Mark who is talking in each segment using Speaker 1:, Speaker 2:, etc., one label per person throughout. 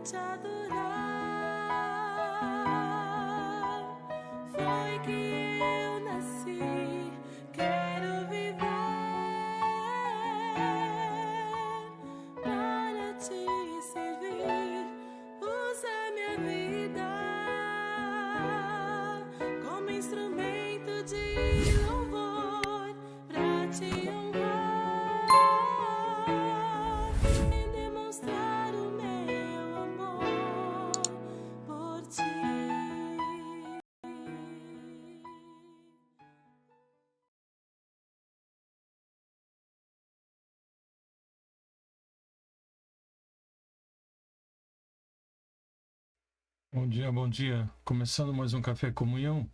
Speaker 1: te adorar. Foi que eu nasci, quero viver para te servir. Usa minha vida como instrumento de louvor para te honrar e demonstrar o meu amor por ti.
Speaker 2: Bom dia, bom dia. Começando mais um Café Comunhão.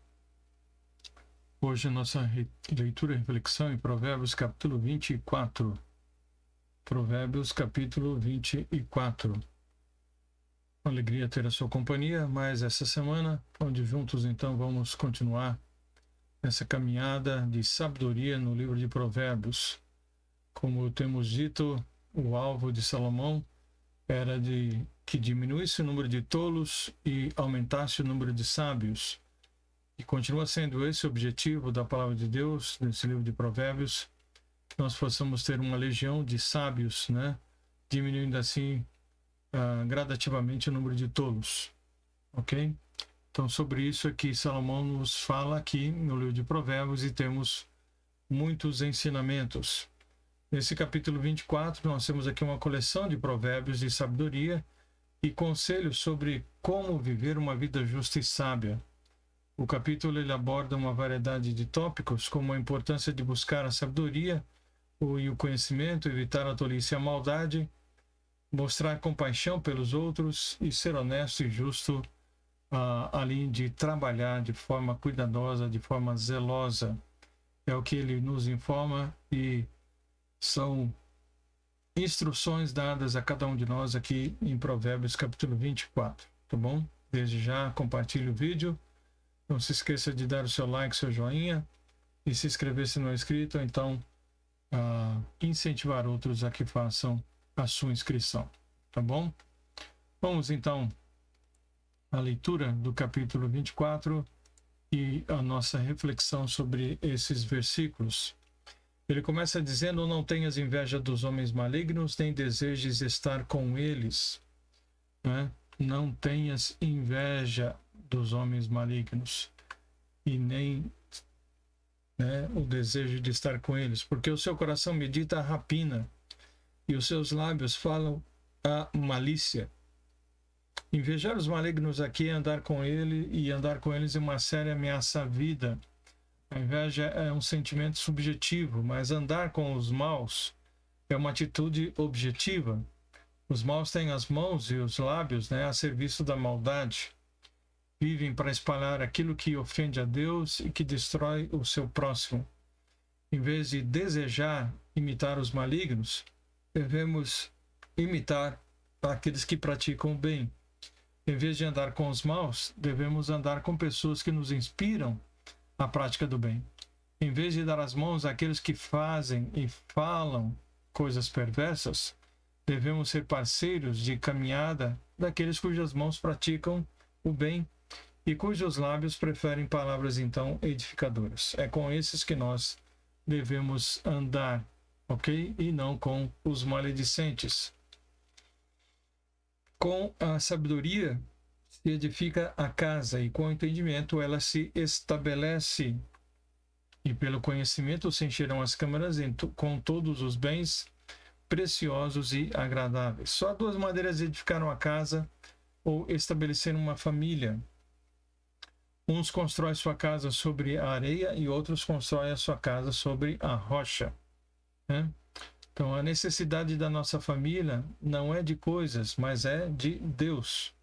Speaker 2: Hoje a nossa leitura e reflexão em Provérbios capítulo 24. Provérbios capítulo 24. Uma alegria ter a sua companhia mais essa semana, onde juntos então vamos continuar essa caminhada de sabedoria no livro de Provérbios. Como temos dito, o alvo de Salomão era de que diminuísse o número de tolos e aumentasse o número de sábios. E continua sendo esse o objetivo da palavra de Deus, nesse livro de Provérbios, que nós possamos ter uma legião de sábios, né? Diminuindo assim gradativamente o número de tolos. Ok? Então, sobre isso aqui, Salomão nos fala aqui no livro de Provérbios e temos muitos ensinamentos. Nesse capítulo 24, nós temos aqui uma coleção de provérbios de sabedoria e conselhos sobre como viver uma vida justa e sábia. O capítulo ele aborda uma variedade de tópicos, como a importância de buscar a sabedoria e o conhecimento, evitar a tolice e a maldade, mostrar compaixão pelos outros e ser honesto e justo, além de trabalhar de forma cuidadosa, de forma zelosa. É o que ele nos informa e são instruções dadas a cada um de nós aqui em Provérbios capítulo 24, tá bom? Desde já compartilhe o vídeo, não se esqueça de dar o seu like, seu joinha e se inscrever se não é inscrito, ou então incentivar outros a que façam a sua inscrição, tá bom? Vamos então à leitura do capítulo 24 e a nossa reflexão sobre esses versículos. Ele começa dizendo: não tenhas inveja dos homens malignos, nem desejes estar com eles. Né? Não tenhas inveja dos homens malignos e nem o desejo de estar com eles, porque o seu coração medita a rapina e os seus lábios falam a malícia. Invejar os malignos aqui é andar com ele, e andar com eles é uma séria ameaça à vida. A inveja é um sentimento subjetivo, mas andar com os maus é uma atitude objetiva. Os maus têm as mãos e os lábios a serviço da maldade. Vivem para espalhar aquilo que ofende a Deus e que destrói o seu próximo. Em vez de desejar imitar os malignos, devemos imitar aqueles que praticam o bem. Em vez de andar com os maus, devemos andar com pessoas que nos inspiram a prática do bem. Em vez de dar as mãos àqueles que fazem e falam coisas perversas, devemos ser parceiros de caminhada daqueles cujas mãos praticam o bem e cujos lábios preferem palavras então edificadoras. É com esses que nós devemos andar, ok? E não com os maledicentes. Com a sabedoria se edifica a casa, e com o entendimento ela se estabelece. E pelo conhecimento se encherão as câmaras com todos os bens preciosos e agradáveis. Só há duas maneiras de edificar uma casa ou estabelecer uma família. Uns constroem sua casa sobre a areia e outros constroem a sua casa sobre a rocha. Né? Então, a necessidade da nossa família não é de coisas, mas é de Deus.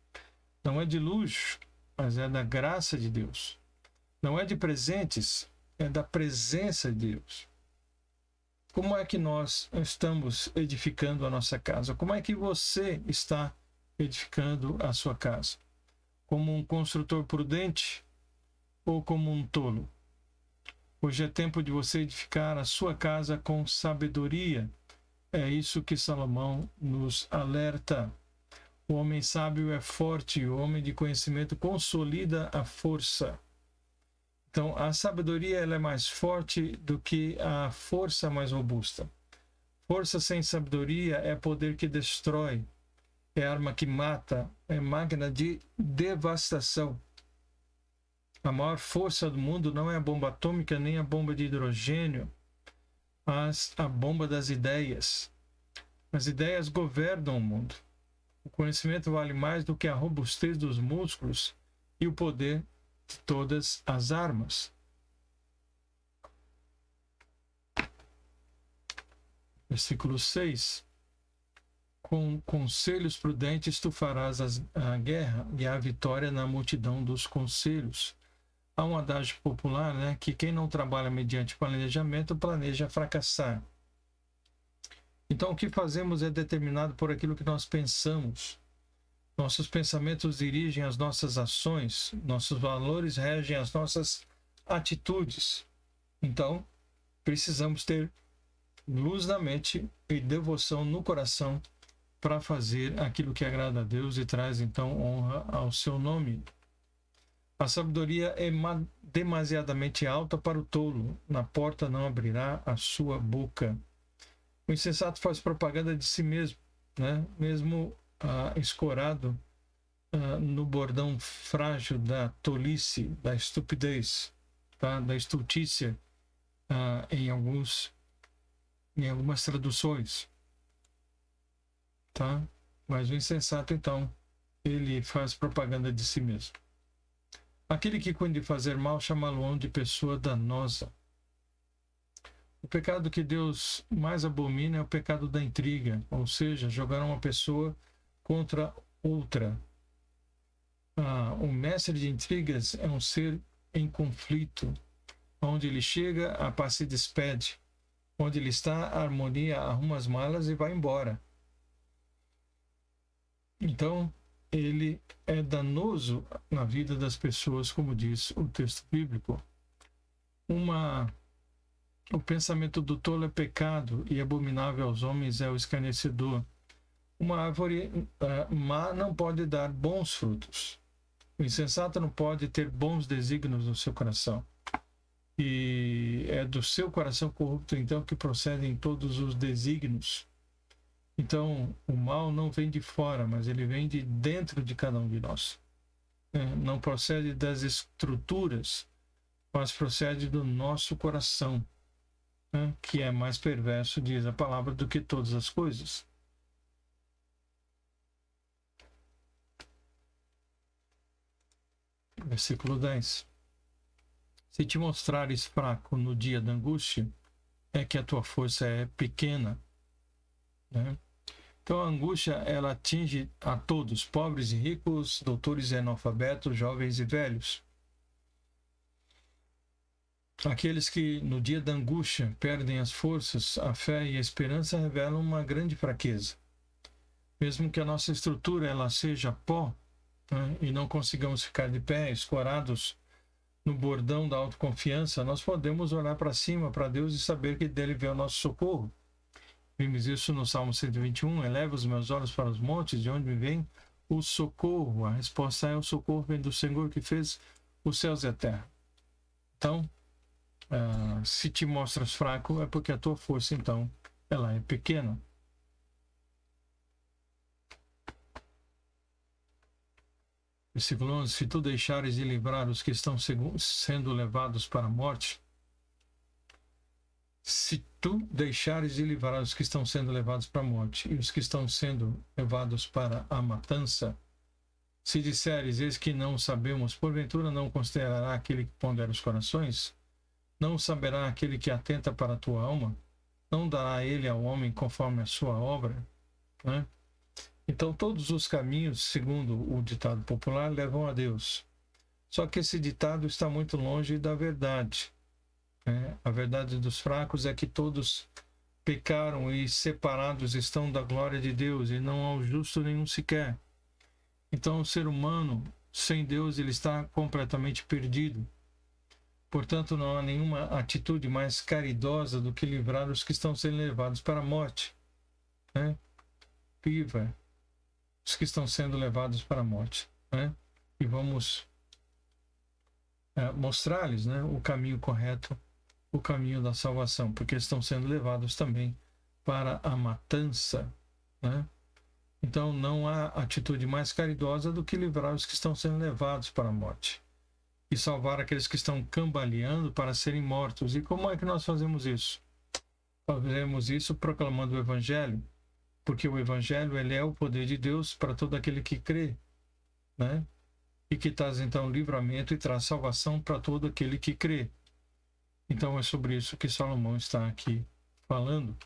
Speaker 2: Não é de luxo, mas é da graça de Deus. Não é de presentes, é da presença de Deus. Como é que nós estamos edificando a nossa casa? Como é que você está edificando a sua casa? Como um construtor prudente ou como um tolo? Hoje é tempo de você edificar a sua casa com sabedoria. É isso que Salomão nos alerta. O homem sábio é forte, o homem de conhecimento consolida a força. Então, a sabedoria ela é mais forte do que a força mais robusta. Força sem sabedoria é poder que destrói, é arma que mata, é máquina de devastação. A maior força do mundo não é a bomba atômica nem a bomba de hidrogênio, mas a bomba das ideias. As ideias governam o mundo. O conhecimento vale mais do que a robustez dos músculos e o poder de todas as armas. Versículo 6. Com conselhos prudentes tu farás a guerra e a vitória na multidão dos conselhos. Há um adágio popular, né, que quem não trabalha mediante planejamento planeja fracassar. Então, o que fazemos é determinado por aquilo que nós pensamos. Nossos pensamentos dirigem as nossas ações, nossos valores regem as nossas atitudes. Então, precisamos ter luz na mente e devoção no coração para fazer aquilo que agrada a Deus e traz, então, honra ao seu nome. A sabedoria é demasiadamente alta para o tolo, na porta não abrirá a sua boca. O insensato faz propaganda de si mesmo, né? Mesmo escorado no bordão frágil da tolice, da estupidez, tá? Da estultícia em algumas traduções. Tá? Mas o insensato, então, ele faz propaganda de si mesmo. Aquele que cuida de fazer mal, chamá-lo-ão de pessoa danosa. O pecado que Deus mais abomina é o pecado da intriga, ou seja, jogar uma pessoa contra outra. O mestre de intrigas é um ser em conflito. Onde ele chega, a paz se despede. Onde ele está, a harmonia arruma as malas e vai embora. Então, ele é danoso na vida das pessoas, como diz o texto bíblico. O pensamento do tolo é pecado e abominável aos homens é o escarnecedor. Uma árvore má não pode dar bons frutos. O insensato não pode ter bons desígnios no seu coração. E é do seu coração corrupto, então, que procedem todos os desígnios. Então, o mal não vem de fora, mas ele vem de dentro de cada um de nós. Não procede das estruturas, mas procede do nosso coração, que é mais perverso, diz a palavra, do que todas as coisas. Versículo 10. Se te mostrares fraco no dia da angústia, é que a tua força é pequena. Né? Então a angústia, ela atinge a todos, pobres e ricos, doutores e analfabetos, jovens e velhos. Aqueles que no dia da angústia perdem as forças, a fé e a esperança revelam uma grande fraqueza. Mesmo que a nossa estrutura ela seja pó, né, e não consigamos ficar de pé, escorados no bordão da autoconfiança, nós podemos olhar para cima, para Deus, e saber que dele vem o nosso socorro. Vimos isso no Salmo 121, eleva os meus olhos para os montes, de onde me vem o socorro. A resposta é: o socorro vem do Senhor que fez os céus e a terra. Então, se te mostras fraco, é porque a tua força, então, ela é pequena. Versículo 11: se tu deixares de livrar os que estão sendo levados para a morte, se tu deixares de livrar os que estão sendo levados para a morte e os que estão sendo levados para a matança, se disseres: eis que não sabemos, porventura não considerará aquele que pondera os corações? Não saberá aquele que atenta para a tua alma? Não dará ele ao homem conforme a sua obra? Né? Então todos os caminhos, segundo o ditado popular, levam a Deus. Só que esse ditado está muito longe da verdade. A verdade dos fracos é que todos pecaram e separados estão da glória de Deus, e não há justo nenhum sequer. Então o ser humano, sem Deus, ele está completamente perdido. Portanto, não há nenhuma atitude mais caridosa do que livrar os que estão sendo levados para a morte. Viva os que estão sendo levados para a morte, né? E vamos mostrar-lhes, né, o caminho correto, o caminho da salvação, porque estão sendo levados também para a matança, né? Então não há atitude mais caridosa do que livrar os que estão sendo levados para a morte e salvar aqueles que estão cambaleando para serem mortos. E como é que nós fazemos isso? Fazemos isso proclamando o Evangelho, porque o Evangelho ele é o poder de Deus para todo aquele que crê, né? E que traz então livramento e traz salvação para todo aquele que crê. Então é sobre isso que Salomão está aqui falando.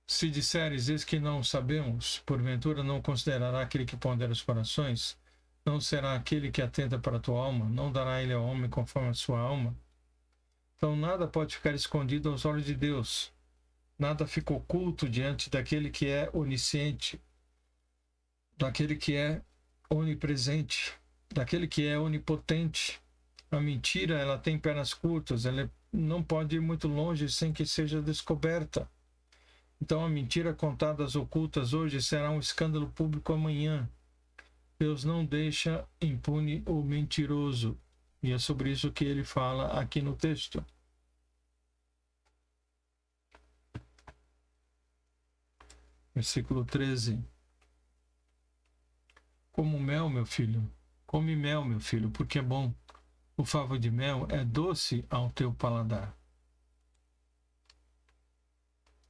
Speaker 2: Se disseres, eis que não sabemos, porventura não considerará aquele que pondera os corações? Não será aquele que atenta para a tua alma? Não dará ele ao homem conforme a sua alma? Então nada pode ficar escondido aos olhos de Deus. Nada fica oculto diante daquele que é onisciente, daquele que é onipresente, daquele que é onipotente. A mentira, ela tem pernas curtas, ela não pode ir muito longe sem que seja descoberta. Então a mentira contada às ocultas hoje será um escândalo público amanhã. Deus não deixa impune o mentiroso. E é sobre isso que ele fala aqui no texto. Versículo 13. Como mel, meu filho, come mel, meu filho, porque é bom. O favo de mel é doce ao teu paladar.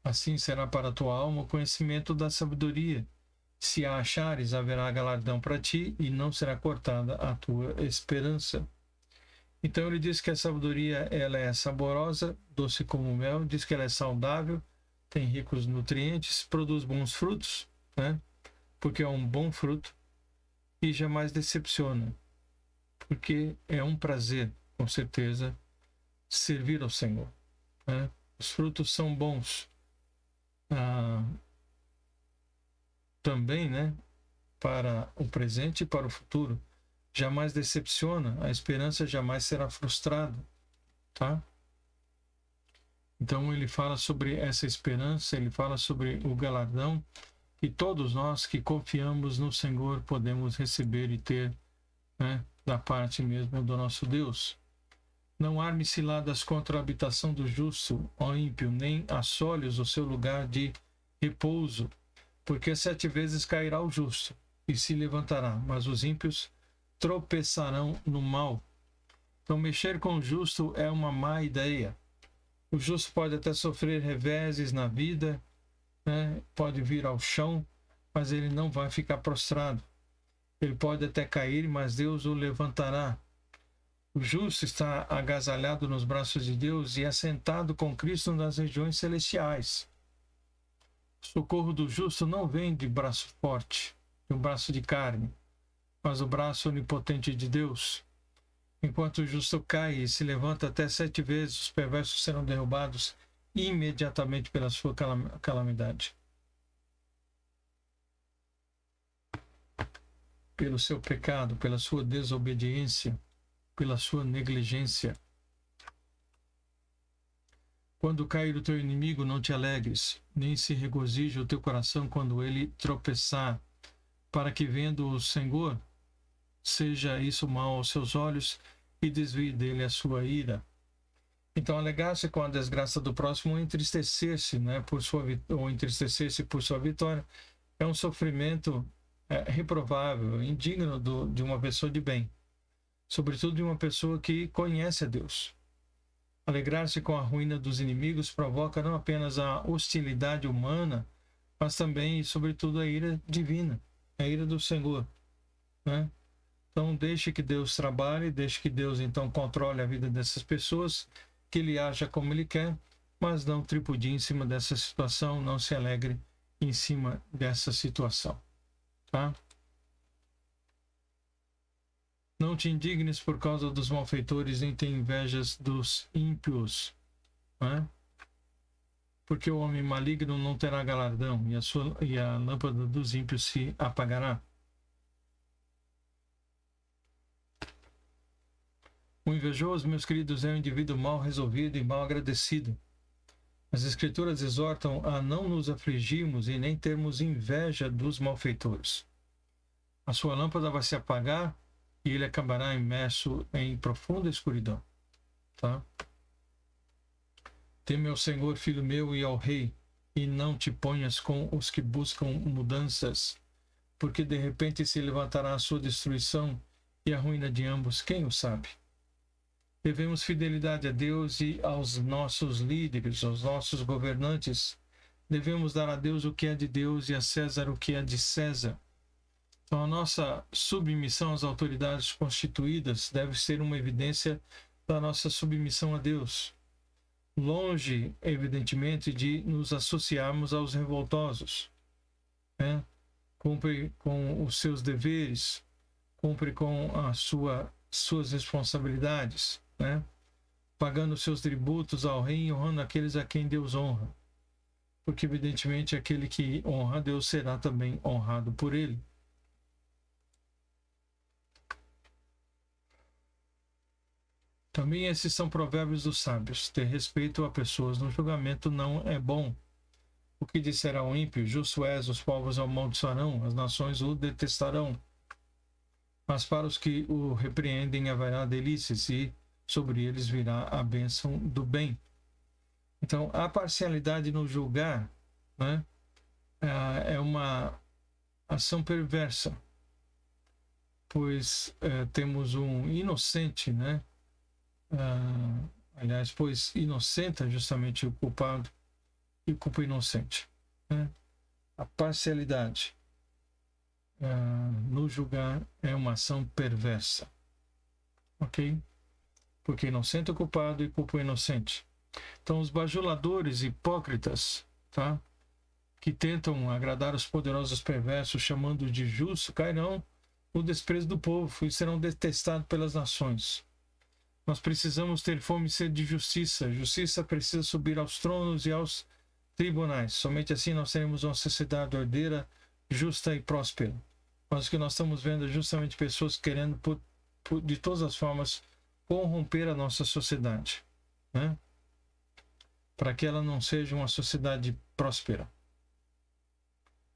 Speaker 2: Assim será para a tua alma o conhecimento da sabedoria. Se a achares, haverá galardão para ti e não será cortada a tua esperança. Então ele diz que a sabedoria ela é saborosa, doce como o mel, diz que ela é saudável, tem ricos nutrientes, produz bons frutos, né? Porque é um bom fruto e jamais decepciona, porque é um prazer, com certeza, servir ao Senhor, né? Os frutos são bons. Também, né, para o presente e para o futuro. Jamais decepciona, a esperança jamais será frustrada, tá? Então ele fala sobre essa esperança, ele fala sobre o galardão que todos nós que confiamos no Senhor podemos receber e ter, né, da parte mesmo do nosso Deus. Não arme ciladas contra a habitação do justo, ó ímpio, nem assoles o seu lugar de repouso, porque 7 vezes cairá o justo e se levantará, mas os ímpios tropeçarão no mal. Então mexer com o justo é uma má ideia. O justo pode até sofrer reveses na vida, né? Pode vir ao chão, mas ele não vai ficar prostrado. Ele pode até cair, mas Deus o levantará. O justo está agasalhado nos braços de Deus e assentado com Cristo nas regiões celestiais. O socorro do justo não vem de braço forte, de um braço de carne, mas o braço onipotente de Deus. Enquanto o justo cai e se levanta até 7 vezes, os perversos serão derrubados imediatamente pela sua calamidade. Pelo seu pecado, pela sua desobediência, pela sua negligência. Quando cair o teu inimigo, não te alegres, nem se regozije o teu coração quando ele tropeçar, para que, vendo o Senhor, seja isso mal aos seus olhos e desvie dele a sua ira. Então, alegrar-se com a desgraça do próximo, entristecer-se, né, ou entristecer-se por sua vitória, é um sofrimento reprovável, indigno de uma pessoa de bem, sobretudo de uma pessoa que conhece a Deus. Alegrar-se com a ruína dos inimigos provoca não apenas a hostilidade humana, mas também e sobretudo a ira divina, a ira do Senhor, né? Então deixe que Deus trabalhe, deixe que Deus então controle a vida dessas pessoas, que Ele haja como Ele quer, mas não tripudie em cima dessa situação, não se alegre em cima dessa situação, tá? Não te indignes por causa dos malfeitores, nem tenha invejas dos ímpios, né? Porque o homem maligno não terá galardão, e a lâmpada dos ímpios se apagará. O invejoso, meus queridos, é um indivíduo mal resolvido e mal agradecido. As Escrituras exortam a não nos afligirmos e nem termos inveja dos malfeitores. A sua lâmpada vai se apagar e ele acabará imerso em profunda escuridão. Tá? Teme ao Senhor, filho meu, e ao rei, e não te ponhas com os que buscam mudanças, porque de repente se levantará a sua destruição e a ruína de ambos, quem o sabe? Devemos fidelidade a Deus e aos nossos líderes, aos nossos governantes. Devemos dar a Deus o que é de Deus e a César o que é de César. Então, a nossa submissão às autoridades constituídas deve ser uma evidência da nossa submissão a Deus. Longe, evidentemente, de nos associarmos aos revoltosos. Né? Cumpre com os seus deveres, cumpre com suas responsabilidades, né? Pagando seus tributos ao rei e honrando aqueles a quem Deus honra. Porque, evidentemente, aquele que honra a Deus será também honrado por ele. Também esses são provérbios dos sábios. Ter respeito a pessoas no julgamento não é bom. O que disserá o ímpio? Justo és, os povos o amaldiçoarão, as nações o detestarão. Mas para os que o repreendem haverá delícias, e sobre eles virá a bênção do bem. Então, a parcialidade no julgar, né, é uma ação perversa, pois temos um inocente, né? Aliás, pois inocenta justamente o culpado e culpa o inocente. Né? A parcialidade no julgar é uma ação perversa. Ok? Porque inocente é o culpado e culpa o inocente. Então, os bajuladores hipócritas, tá? Que tentam agradar os poderosos perversos, chamando de justo, cairão no desprezo do povo e serão detestados pelas nações. Nós precisamos ter fome e sede de justiça. Justiça precisa subir aos tronos e aos tribunais. Somente assim nós teremos uma sociedade ordeira, justa e próspera. Mas o que nós estamos vendo é justamente pessoas querendo, de todas as formas, corromper a nossa sociedade, né? Para que ela não seja uma sociedade próspera.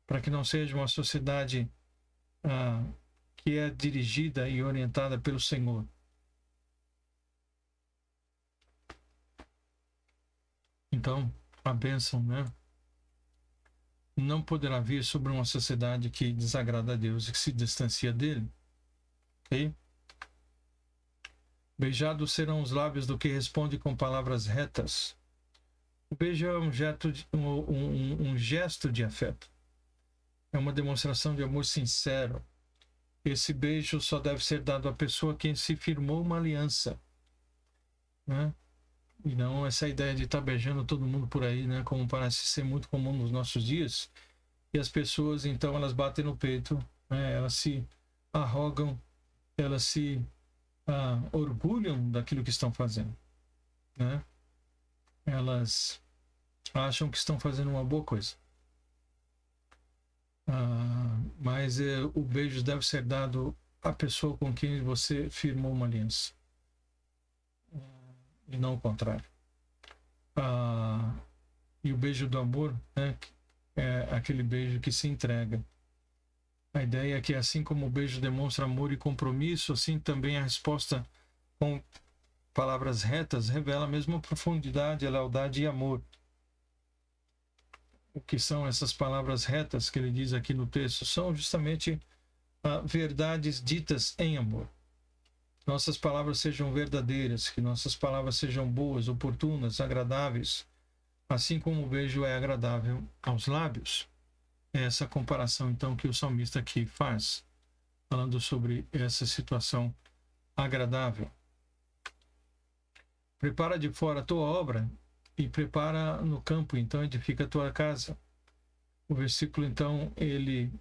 Speaker 2: Para que não seja uma sociedade que é dirigida e orientada pelo Senhor. Então, a bênção, né, não poderá vir sobre uma sociedade que desagrada a Deus e que se distancia dele. Ok? Beijados serão os lábios do que responde com palavras retas. O beijo é um gesto de afeto. É uma demonstração de amor sincero. Esse beijo só deve ser dado à pessoa quem se firmou uma aliança, né? E não essa ideia de estar beijando todo mundo por aí, né? Como parece ser muito comum nos nossos dias. E as pessoas, então, elas batem no peito, né? Elas se arrogam, elas se orgulham daquilo que estão fazendo, né? Elas acham que estão fazendo uma boa coisa. Mas o beijo deve ser dado à pessoa com quem você firmou uma aliança. E não o contrário. E o beijo do amor, né, é aquele beijo que se entrega. A ideia é que assim como o beijo demonstra amor e compromisso, assim também a resposta com palavras retas revela a mesma profundidade, a lealdade e amor. O que são essas palavras retas que ele diz aqui no texto? São justamente verdades ditas em amor. Nossas palavras sejam verdadeiras, que nossas palavras sejam boas, oportunas, agradáveis, assim como o beijo é agradável aos lábios. É essa comparação, então, que o salmista aqui faz, falando sobre essa situação agradável. Prepara de fora a tua obra e prepara no campo, então edifica a tua casa. O versículo, então, ele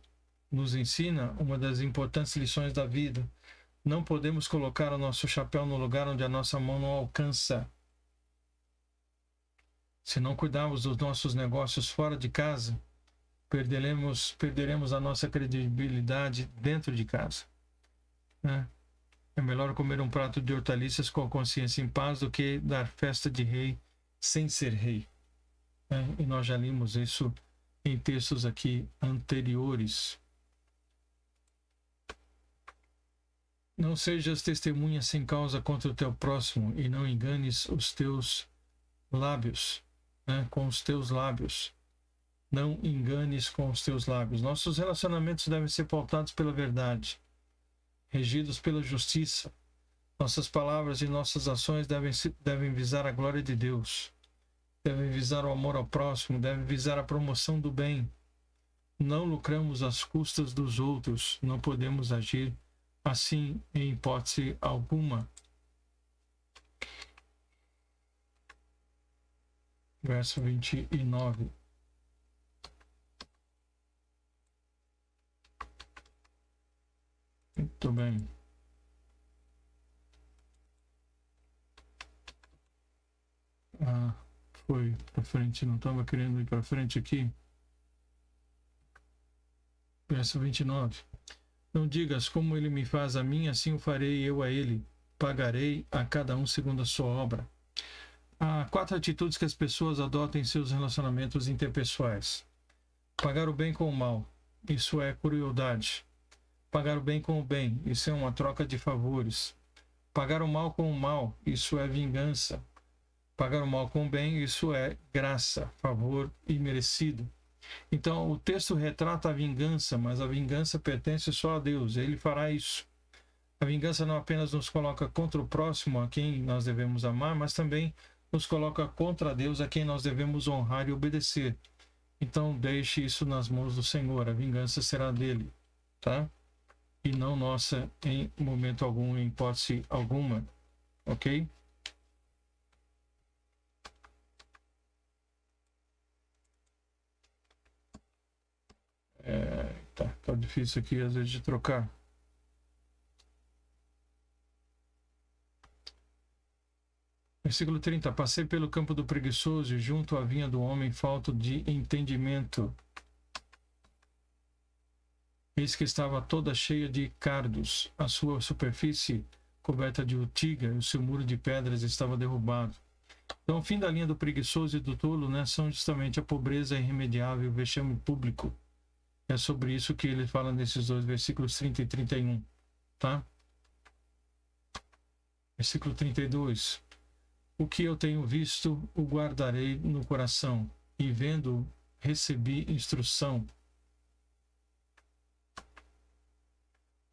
Speaker 2: nos ensina uma das importantes lições da vida. Não podemos colocar o nosso chapéu no lugar onde a nossa mão não alcança. Se não cuidarmos dos nossos negócios fora de casa, perderemos a nossa credibilidade dentro de casa, né? É melhor comer um prato de hortaliças com a consciência em paz do que dar festa de rei sem ser rei. né? E nós já limos isso em textos aqui anteriores. Não sejas testemunha sem causa contra o teu próximo e não enganes os teus lábios, né? Com os teus lábios. Não enganes com os teus lábios. Nossos relacionamentos devem ser pautados pela verdade, regidos pela justiça. Nossas palavras e nossas ações devem visar a glória de Deus, devem visar o amor ao próximo, devem visar a promoção do bem. Não lucramos às custas dos outros, não podemos agir assim em hipótese alguma. Verso 29. Muito bem. Foi para frente, não estava querendo ir para frente aqui. Verso 29. Não digas como ele me faz a mim, assim o farei eu a ele. Pagarei a cada um segundo a sua obra. Há 4 atitudes que as pessoas adotam em seus relacionamentos interpessoais. Pagar o bem com o mal. Isso é crueldade. Pagar o bem com o bem. Isso é uma troca de favores. Pagar o mal com o mal. Isso é vingança. Pagar o mal com o bem. Isso é graça, favor imerecido. Então, o texto retrata a vingança, mas a vingança pertence só a Deus. Ele fará isso. A vingança não apenas nos coloca contra o próximo, a quem nós devemos amar, mas também nos coloca contra Deus, a quem nós devemos honrar e obedecer. Então, deixe isso nas mãos do Senhor. A vingança será dele, tá? E não nossa em momento algum, em hipótese alguma. Ok? Tá difícil aqui às vezes de trocar. Versículo 30. Passei pelo campo do preguiçoso e junto à vinha do homem falto de entendimento. Eis que estava toda cheia de cardos, a sua superfície coberta de urtiga, e o seu muro de pedras estava derrubado. Então, o fim da linha do preguiçoso e do tolo, né, são justamente a pobreza irremediável e o vexame público. É sobre isso que ele fala nesses 2 versículos 30 e 31, tá? Versículo 32. O que eu tenho visto, o guardarei no coração, e vendo, recebi instrução.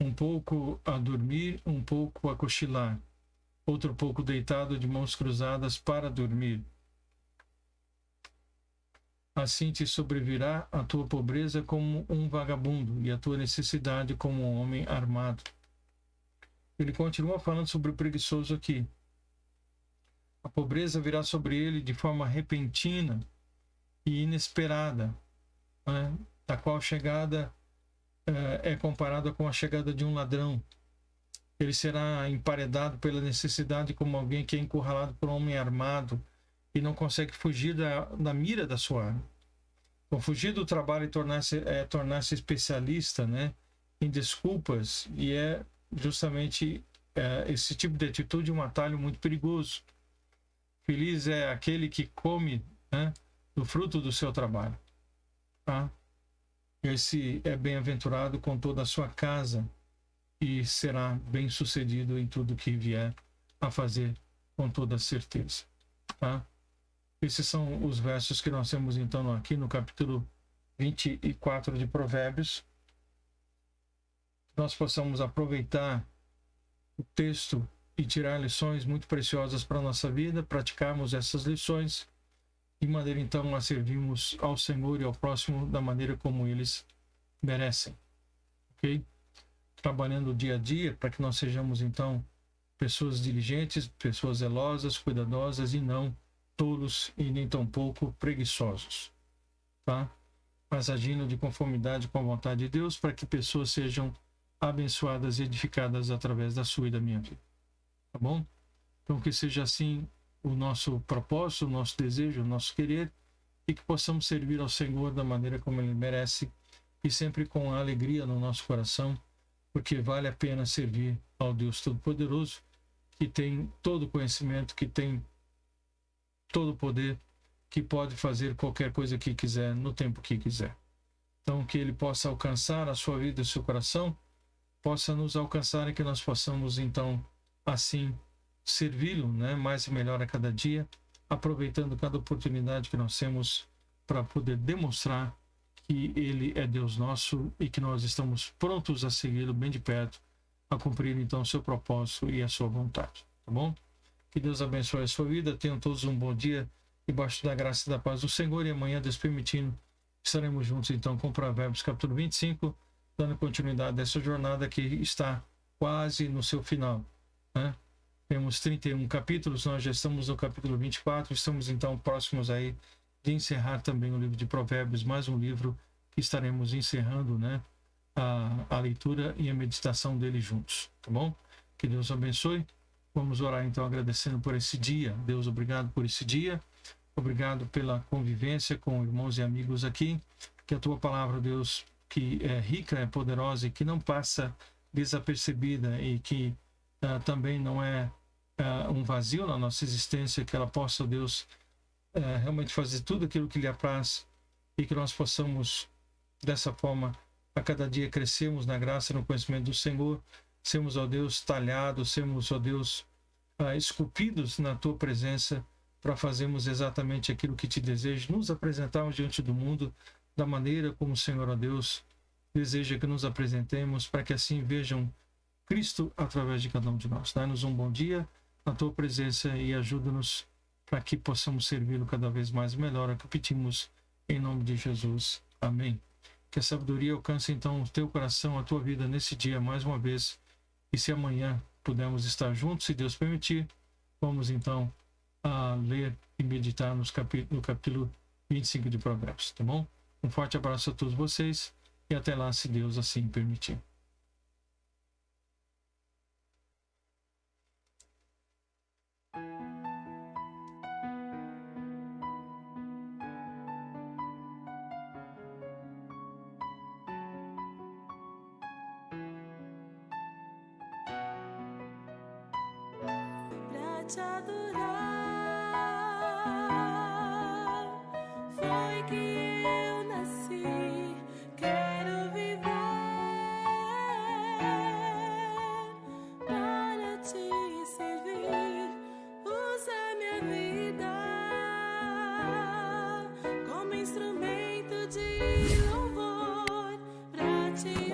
Speaker 2: Um pouco a dormir, um pouco a cochilar, outro pouco deitado de mãos cruzadas para dormir. Assim te sobrevirá a tua pobreza como um vagabundo e a tua necessidade como um homem armado. Ele continua falando sobre o preguiçoso aqui. A pobreza virá sobre ele de forma repentina e inesperada, né? A qual chegada é comparada com a chegada de um ladrão. Ele será emparedado pela necessidade como alguém que é encurralado por um homem armado e não consegue fugir da mira da sua arma. Então, fugir do trabalho e tornar-se especialista, né, em desculpas, e é justamente esse tipo de atitude um atalho muito perigoso. Feliz é aquele que come, né, do fruto do seu trabalho. Tá? Esse é bem-aventurado com toda a sua casa e será bem-sucedido em tudo que vier a fazer com toda certeza. Tá? Esses são os versos que nós temos então aqui no capítulo 24 de Provérbios. Nós possamos aproveitar o texto e tirar lições muito preciosas para a nossa vida, praticarmos essas lições, de maneira então a servirmos ao Senhor e ao próximo da maneira como eles merecem. Ok? Trabalhando dia a dia para que nós sejamos então pessoas diligentes, pessoas zelosas, cuidadosas e não tolos e nem tampouco preguiçosos, tá? Mas agindo de conformidade com a vontade de Deus para que pessoas sejam abençoadas e edificadas através da sua e da minha vida, tá bom? Então que seja assim o nosso propósito, o nosso desejo, o nosso querer e que possamos servir ao Senhor da maneira como Ele merece e sempre com alegria no nosso coração, porque vale a pena servir ao Deus Todo-Poderoso, que tem todo o conhecimento, que tem todo o poder que pode fazer qualquer coisa que quiser, no tempo que quiser. Então, que Ele possa alcançar a sua vida e o seu coração, possa nos alcançar e que nós possamos, então, assim, servi-lo, né, mais e melhor a cada dia, aproveitando cada oportunidade que nós temos para poder demonstrar que Ele é Deus nosso e que nós estamos prontos a segui-lo bem de perto, a cumprir, então, o seu propósito e a sua vontade, tá bom? Que Deus abençoe a sua vida, tenham todos um bom dia, debaixo da graça e da paz do Senhor, e amanhã, Deus permitindo, estaremos juntos, então, com Provérbios capítulo 25, dando continuidade dessa jornada que está quase no seu final, né? Temos 31 capítulos, nós já estamos no capítulo 24, estamos, então, próximos aí de encerrar também o livro de Provérbios, mais um livro que estaremos encerrando, né? A leitura e a meditação dele juntos, tá bom? Que Deus abençoe. Vamos orar, então, agradecendo por esse dia. Deus, obrigado por esse dia. Obrigado pela convivência com irmãos e amigos aqui. Que a tua palavra, Deus, que é rica, é poderosa e que não passa desapercebida e que também não é um vazio na nossa existência, que ela possa, Deus, realmente fazer tudo aquilo que lhe apraz e que nós possamos, dessa forma, a cada dia crescermos na graça e no conhecimento do Senhor, sermos, ó Deus, talhados, sermos, ó Deus, esculpidos na tua presença para fazermos exatamente aquilo que te deseja, nos apresentarmos diante do mundo da maneira como o Senhor, ó Deus, deseja que nos apresentemos, para que assim vejam Cristo através de cada um de nós. Dá-nos um bom dia na tua presença e ajuda-nos para que possamos servi-lo cada vez mais e melhor. É o que pedimos em nome de Jesus. Amém. Que a sabedoria alcance então o teu coração, a tua vida nesse dia mais uma vez. E se amanhã pudermos estar juntos, se Deus permitir, vamos então a ler e meditar no capítulo 25 de Provérbios, tá bom? Um forte abraço a todos vocês e até lá, se Deus assim permitir.
Speaker 1: Pra te adorar, foi que eu nasci. Quero viver para te servir. Usa minha vida como instrumento de louvor pra te